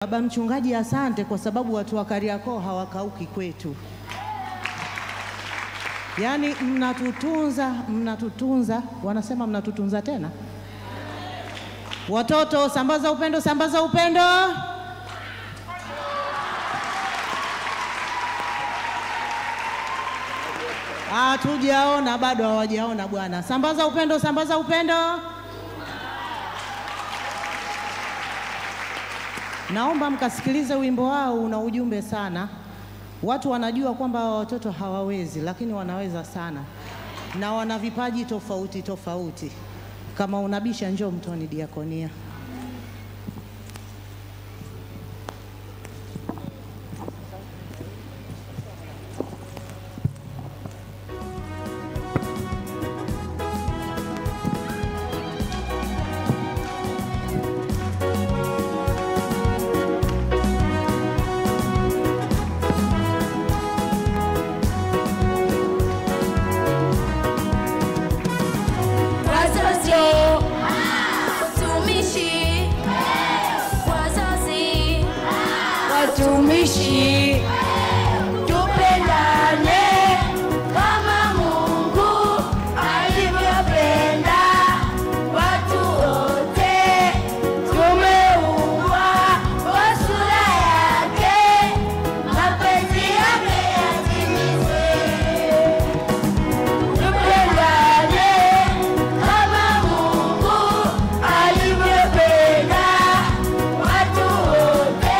Baba mchungaji, asante kwa sababu watu wa Kariakoo hawakauki kwetu. Yaani mnatutunza, wanasema mnatutunza tena. Watoto, sambaza upendo, sambaza upendo. Hatujaona, bado hawajaona bwana. Sambaza upendo, sambaza upendo. Naomba mkasikilize wimbo wao, una ujumbe sana. Watu wanajua kwamba watoto hawawezi, lakini wanaweza sana. Na wana vipaji tofauti tofauti. Kama unabisha, njoo Mtoni Diakonia. Watumishi tupendane kama Mungu alivyopenda watu wote. Tumeumbwa kwa sura yake, mapenzi yake yatimizwe. Tupendane kama Mungu alivyopenda watu wote.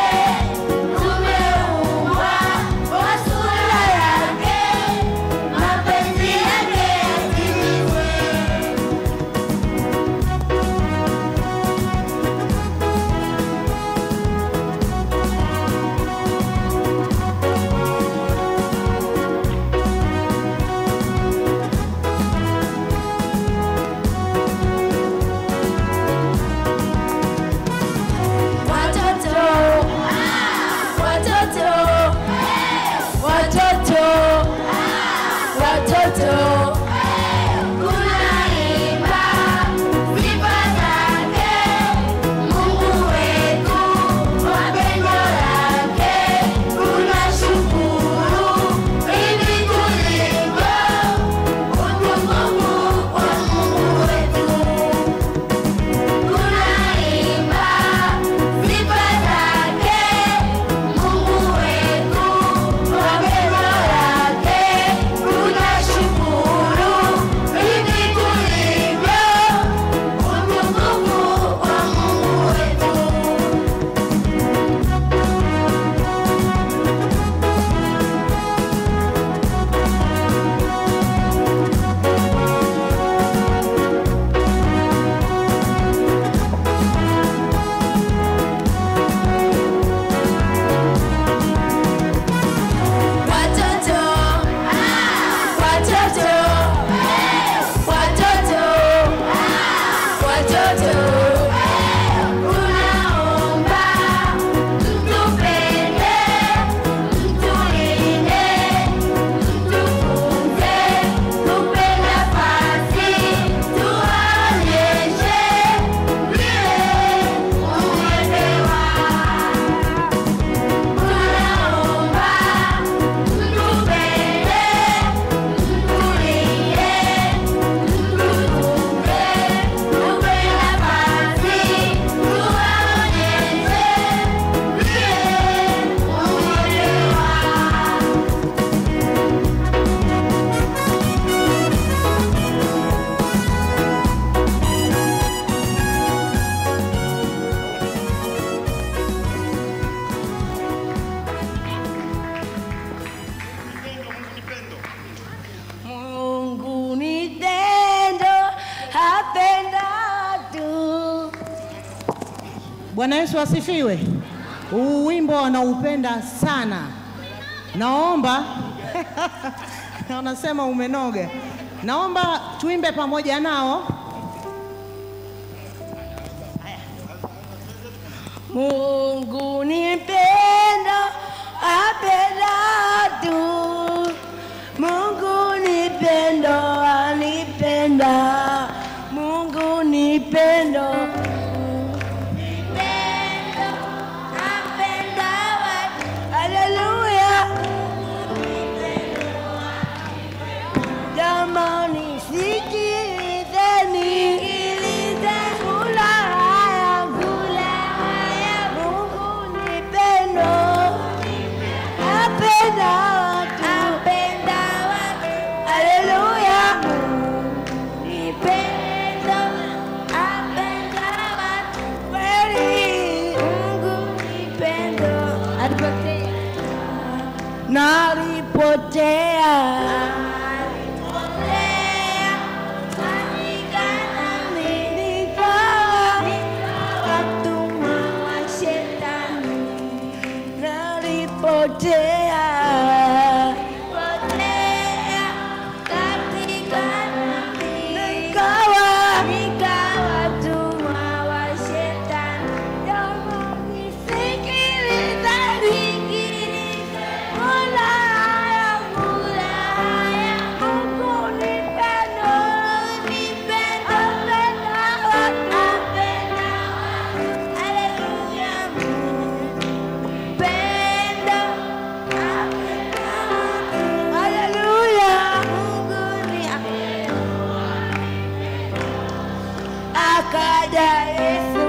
Bwana Yesu asifiwe. Huu wimbo wanaupenda sana. Naomba wanasema umenoga. Naomba tuimbe pamoja nao. Mungu ni pendo, apenda tu. Mungu ni pendo, anipenda. Mungu ni pendo. Mungu ni pendo, nalipotea. Akaja Yesu